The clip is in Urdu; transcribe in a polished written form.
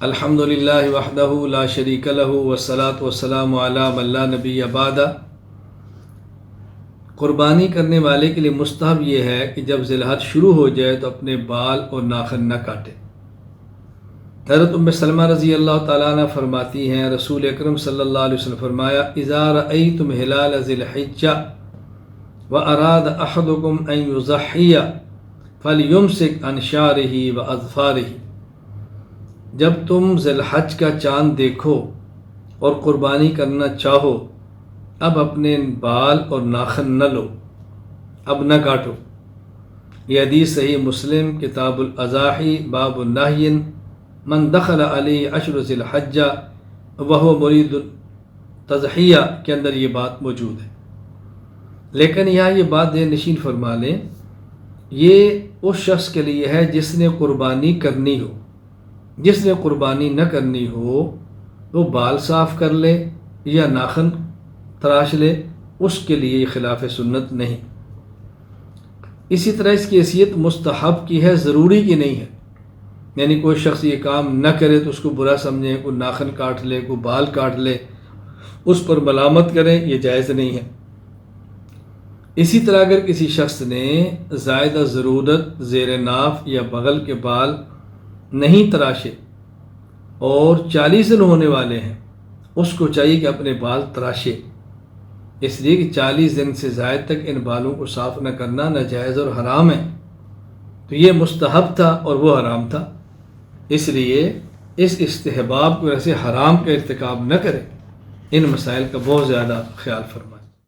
الحمدللہ وحدہ لا شریک لہ والصلاۃ والسلام علی من لا نبی بعدہ۔ قربانی کرنے والے کے لیے مستحب یہ ہے کہ جب ذی الحج شروع ہو جائے تو اپنے بال اور ناخن نہ کاٹے۔ حضرت ام سلمہ رضی اللہ تعالیٰ عنہ فرماتی ہیں رسول اکرم صلی اللہ علیہ وسلم فرمایا اذا رأیتم ہلال ذی الحجہ واراد احدکم ان یضحی فلیمسک عن شعرہ واظفارہ، جب تم ذی الحج کا چاند دیکھو اور قربانی کرنا چاہو اب اپنے بال اور ناخن نہ لو، اب نہ کاٹو۔ یہ حدیث صحیح مسلم کتاب الاضاحی باب النہی من دخل علیہ عشر ذی الحجہ وہو مرید تضحیہ کے اندر یہ بات موجود ہے۔ لیکن یہاں یہ بات ذہن نشین فرما لیں، یہ اس شخص کے لیے ہے جس نے قربانی کرنی ہو۔ جس نے قربانی نہ کرنی ہو وہ بال صاف کر لے یا ناخن تراش لے، اس کے لیے یہ خلاف سنت نہیں۔ اسی طرح اس کی حیثیت مستحب کی ہے، ضروری کی نہیں ہے۔ یعنی کوئی شخص یہ کام نہ کرے تو اس کو برا سمجھے، کوئی ناخن کاٹ لے، کوئی بال کاٹ لے، اس پر ملامت کریں، یہ جائز نہیں ہے۔ اسی طرح اگر کسی شخص نے زائدہ ضرورت زیر ناف یا بغل کے بال نہیں تراشے اور 40 دن ہونے والے ہیں، اس کو چاہیے کہ اپنے بال تراشے، اس لیے کہ 40 دن سے زائد تک ان بالوں کو صاف نہ کرنا ناجائز اور حرام ہے۔ تو یہ مستحب تھا اور وہ حرام تھا، اس لیے اس استحباب کی وجہ سے حرام کا ارتکاب نہ کرے۔ ان مسائل کا بہت زیادہ خیال فرمائیں۔